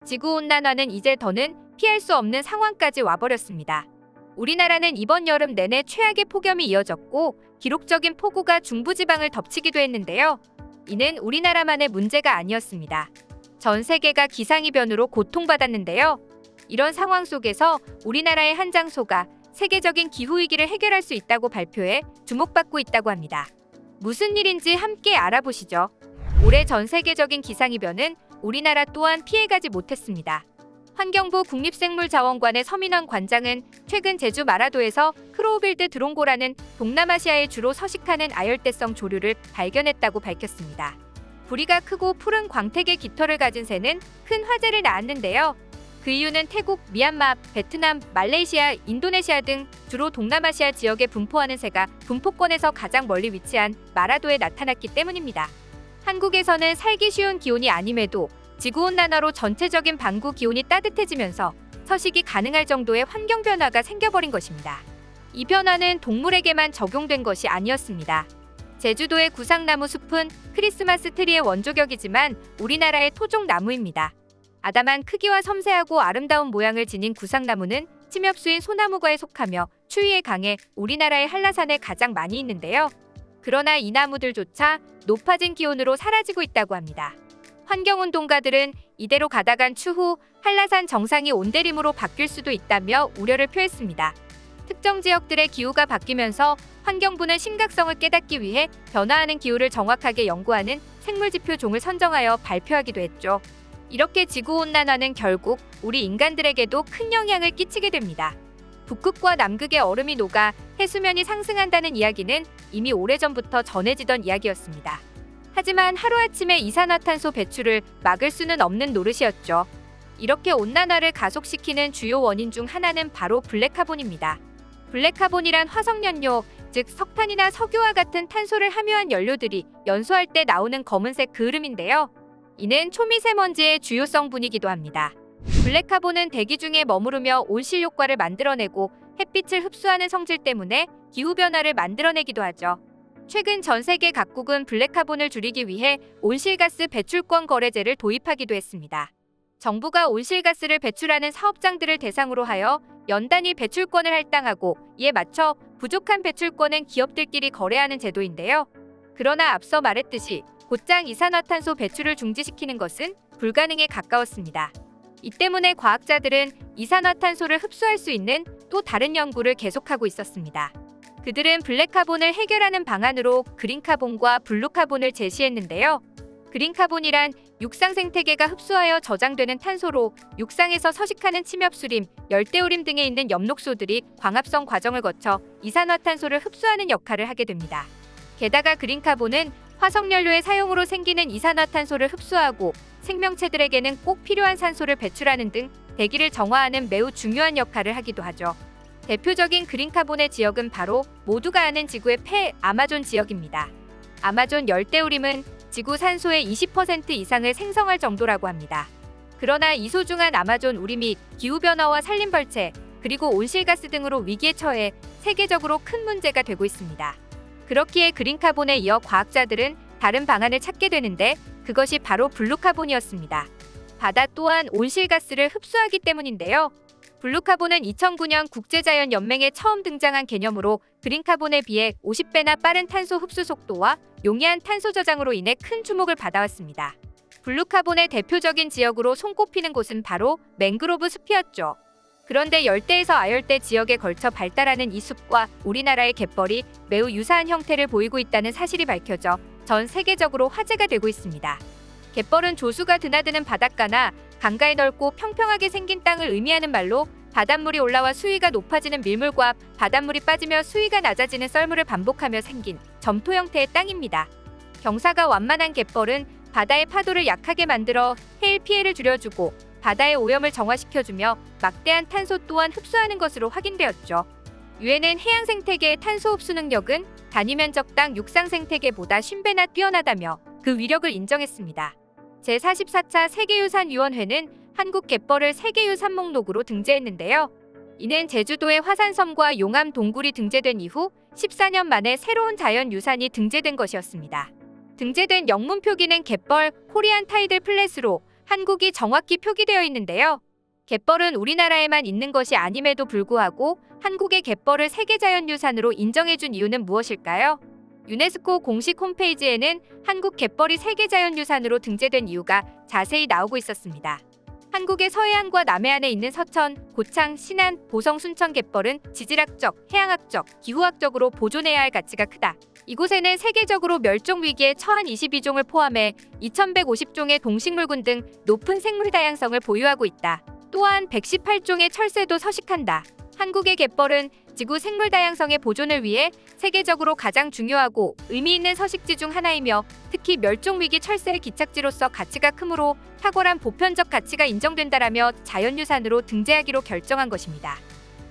지구온난화는 이제 더는 피할 수 없는 상황까지 와버렸습니다. 우리나라는 이번 여름 내내 최악의 폭염이 이어졌고 기록적인 폭우가 중부지방을 덮치기도 했는데요. 이는 우리나라만의 문제가 아니었습니다. 전 세계가 기상이변으로 고통받았는데요. 이런 상황 속에서 우리나라의 한 장소가 세계적인 기후위기를 해결할 수 있다고 발표해 주목받고 있다고 합니다. 무슨 일인지 함께 알아보시죠. 올해 전 세계적인 기상이변은 우리나라 또한 피해가지 못했습니다. 환경부 국립생물자원관의 서민원 관장은 최근 제주 마라도에서 크로우빌드 드롱고라는 동남아시아에 주로 서식하는 아열대성 조류를 발견했다고 밝혔습니다. 부리가 크고 푸른 광택의 깃털을 가진 새는 큰 화제를 낳았는데요. 그 이유는 태국, 미얀마, 베트남, 말레이시아, 인도네시아 등 주로 동남아시아 지역에 분포하는 새가 분포권에서 가장 멀리 위치한 마라도에 나타났기 때문입니다. 한국에서는 살기 쉬운 기온이 아님에도 지구온난화로 전체적인 반구 기온이 따뜻해지면서 서식이 가능할 정도의 환경 변화가 생겨버린 것입니다. 이 변화는 동물에게만 적용된 것이 아니었습니다. 제주도의 구상나무 숲은 크리스마스 트리의 원조격이지만 우리나라의 토종나무입니다. 아담한 크기와 섬세하고 아름다운 모양을 지닌 구상나무는 침엽수인 소나무과에 속하며 추위에 강해 우리나라의 한라산에 가장 많이 있는데요. 그러나 이 나무들조차 높아진 기온으로 사라지고 있다고 합니다. 환경운동가들은 이대로 가다간 추후 한라산 정상이 온대림으로 바뀔 수도 있다며 우려를 표했습니다. 특정 지역들의 기후가 바뀌면서 환경부는 심각성을 깨닫기 위해 변화하는 기후를 정확하게 연구하는 생물지표 종을 선정하여 발표하기도 했죠. 이렇게 지구온난화는 결국 우리 인간들에게도 큰 영향을 끼치게 됩니다. 북극과 남극의 얼음이 녹아 해수면이 상승한다는 이야기는 이미 오래전부터 전해지던 이야기였습니다. 하지만 하루아침에 이산화탄소 배출을 막을 수는 없는 노릇이었죠. 이렇게 온난화를 가속시키는 주요 원인 중 하나는 바로 블랙카본입니다. 블랙카본이란 화석연료, 즉 석탄이나 석유와 같은 탄소를 함유한 연료들이 연소할 때 나오는 검은색 그을음인데요. 이는 초미세먼지의 주요 성분이기도 합니다. 블랙카본은 대기 중에 머무르며 온실 효과를 만들어내고 햇빛을 흡수하는 성질 때문에 기후변화를 만들어내기도 하죠. 최근 전 세계 각국은 블랙카본을 줄이기 위해 온실가스 배출권 거래제를 도입하기도 했습니다. 정부가 온실가스를 배출하는 사업장들을 대상으로 하여 연 단위 배출권을 할당하고 이에 맞춰 부족한 배출권은 기업들끼리 거래하는 제도인데요. 그러나 앞서 말했듯이 곧장 이산화탄소 배출을 중지시키는 것은 불가능에 가까웠습니다. 이 때문에 과학자들은 이산화탄소를 흡수할 수 있는 또 다른 연구를 계속하고 있었습니다. 그들은 블랙카본을 해결하는 방안으로 그린카본과 블루카본을 제시했는데요. 그린카본이란 육상 생태계가 흡수하여 저장되는 탄소로 육상에서 서식하는 침엽수림, 열대우림 등에 있는 엽록소들이 광합성 과정을 거쳐 이산화탄소를 흡수하는 역할을 하게 됩니다. 게다가 그린카본은 화석연료의 사용으로 생기는 이산화탄소를 흡수하고 생명체들에게는 꼭 필요한 산소를 배출하는 등 대기를 정화하는 매우 중요한 역할을 하기도 하죠. 대표적인 그린카본의 지역은 바로 모두가 아는 지구의 폐 아마존 지역입니다. 아마존 열대우림은 지구 산소의 20% 이상을 생성할 정도라고 합니다. 그러나 이 소중한 아마존 우림이 기후변화와 산림벌채, 그리고 온실가스 등으로 위기에 처해 세계적으로 큰 문제가 되고 있습니다. 그렇기에 그린카본에 이어 과학자들은 다른 방안을 찾게 되는데 그것이 바로 블루카본이었습니다. 바다 또한 온실가스를 흡수하기 때문인데요. 블루카본은 2009년 국제자연연맹에 처음 등장한 개념으로 그린카본에 비해 50배나 빠른 탄소 흡수 속도와 용이한 탄소 저장으로 인해 큰 주목을 받아왔습니다. 블루카본의 대표적인 지역으로 손꼽히는 곳은 바로 맹그로브 숲이었죠. 그런데 열대에서 아열대 지역에 걸쳐 발달하는 이 숲과 우리나라의 갯벌이 매우 유사한 형태를 보이고 있다는 사실이 밝혀져 전 세계적으로 화제가 되고 있습니다. 갯벌은 조수가 드나드는 바닷가나 강가에 넓고 평평하게 생긴 땅을 의미하는 말로 바닷물이 올라와 수위가 높아지는 밀물과 바닷물이 빠지며 수위가 낮아지는 썰물을 반복하며 생긴 점토 형태의 땅입니다. 경사가 완만한 갯벌은 바다의 파도를 약하게 만들어 해일 피해를 줄여주고 바다의 오염을 정화시켜주며 막대한 탄소 또한 흡수하는 것으로 확인되었죠. 유엔은 해양 생태계의 탄소 흡수 능력은 단위 면적당 육상 생태계보다 50배나 뛰어나다며 그 위력을 인정했습니다. 제44차 세계유산위원회는 한국 갯벌을 세계유산 목록으로 등재했는데요. 이는 제주도의 화산섬과 용암 동굴이 등재된 이후 14년 만에 새로운 자연유산이 등재된 것이었습니다. 등재된 영문 표기는 갯벌 코리안 타이들 플랫으로 한국이 정확히 표기되어 있는데요. 갯벌은 우리나라에만 있는 것이 아님에도 불구하고 한국의 갯벌을 세계자연유산으로 인정해준 이유는 무엇일까요? 유네스코 공식 홈페이지에는 한국 갯벌이 세계자연유산으로 등재된 이유가 자세히 나오고 있었습니다. 한국의 서해안과 남해안에 있는 서천, 고창, 신안, 보성, 순천 갯벌은 지질학적, 해양학적, 기후학적으로 보존해야 할 가치가 크다. 이곳에는 세계적으로 멸종 위기에 처한 22종을 포함해 2150종의 동식물군 등 높은 생물 다양성을 보유하고 있다. 또한 118종의 철새도 서식한다. 한국의 갯벌은 지구 생물 다양성의 보존을 위해 세계적으로 가장 중요하고 의미 있는 서식지 중 하나이며 특히 멸종 위기 철새의 기착지로서 가치가 크므로 탁월한 보편적 가치가 인정된다라며 자연유산으로 등재하기로 결정한 것입니다.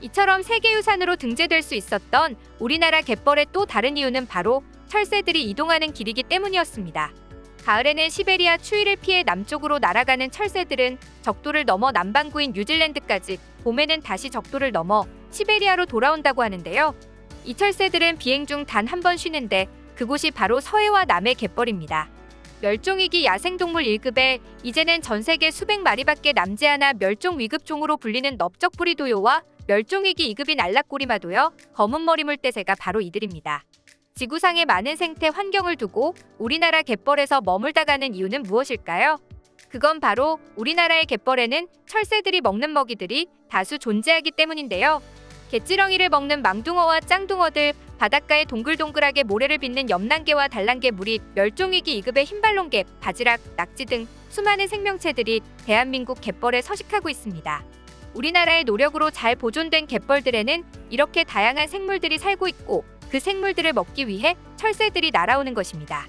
이처럼 세계유산으로 등재될 수 있었던 우리나라 갯벌의 또 다른 이유는 바로 철새들이 이동하는 길이기 때문이었습니다. 가을에는 시베리아 추위를 피해 남쪽으로 날아가는 철새들은 적도를 넘어 남반구인 뉴질랜드까지, 봄에는 다시 적도를 넘어 시베리아로 돌아온다고 하는데요. 이 철새들은 비행 중 단 한 번 쉬는데 그곳이 바로 서해와 남해 갯벌입니다. 멸종위기 야생동물 1급에 이제는 전 세계 수백 마리밖에 남지 않아 멸종위급종으로 불리는 넓적부리도요와 멸종위기 2급인 알락고리마도요, 검은머리물대새가 바로 이들입니다. 지구상의 많은 생태 환경을 두고 우리나라 갯벌에서 머물다 가는 이유는 무엇일까요? 그건 바로 우리나라의 갯벌에는 철새들이 먹는 먹이들이 다수 존재하기 때문인데요. 갯지렁이를 먹는 망둥어와 짱둥어들, 바닷가에 동글동글하게 모래를 빚는 염난개와 달랑개 무리, 멸종위기 2급의 흰발롱개, 바지락, 낙지 등 수많은 생명체들이 대한민국 갯벌에 서식하고 있습니다. 우리나라의 노력으로 잘 보존된 갯벌들에는 이렇게 다양한 생물들이 살고 있고 그 생물들을 먹기 위해 철새들이 날아오는 것입니다.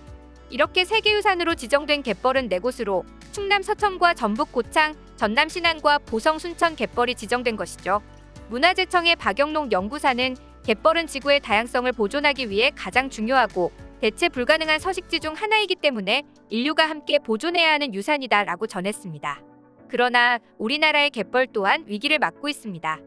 이렇게 세계유산으로 지정된 갯벌은 4곳으로 충남 서천과 전북 고창, 전남 신안과 보성 순천 갯벌이 지정된 것이죠. 문화재청의 박영록 연구사는 갯벌은 지구의 다양성을 보존하기 위해 가장 중요하고 대체 불가능한 서식지 중 하나이기 때문에 인류가 함께 보존해야 하는 유산이다라고 전했습니다. 그러나 우리나라의 갯벌 또한 위기를 맞고 있습니다.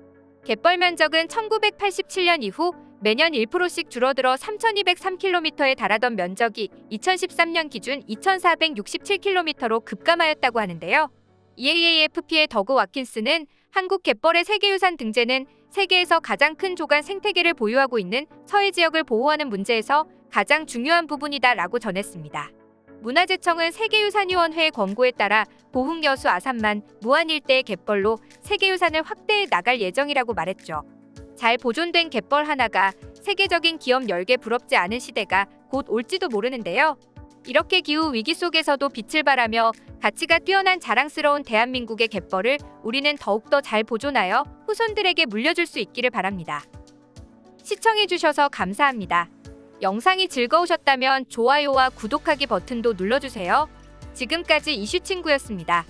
갯벌 면적은 1987년 이후 매년 1%씩 줄어들어 3,203km에 달하던 면적이 2013년 기준 2,467km로 급감하였다고 하는데요. EAAFP의 더그 와킨스는 한국 갯벌의 세계유산 등재는 세계에서 가장 큰 조간 생태계를 보유하고 있는 서해 지역을 보호하는 문제에서 가장 중요한 부분이다라고 전했습니다. 문화재청은 세계유산위원회의 권고에 따라 보흥여수 아산만, 무안 일대의 갯벌로 세계유산을 확대해 나갈 예정이라고 말했죠. 잘 보존된 갯벌 하나가 세계적인 기업 10개 부럽지 않은 시대가 곧 올지도 모르는데요. 이렇게 기후 위기 속에서도 빛을 발하며 가치가 뛰어난 자랑스러운 대한민국의 갯벌을 우리는 더욱더 잘 보존하여 후손들에게 물려줄 수 있기를 바랍니다. 시청해주셔서 감사합니다. 영상이 즐거우셨다면 좋아요와 구독하기 버튼도 눌러주세요. 지금까지 이슈친구였습니다.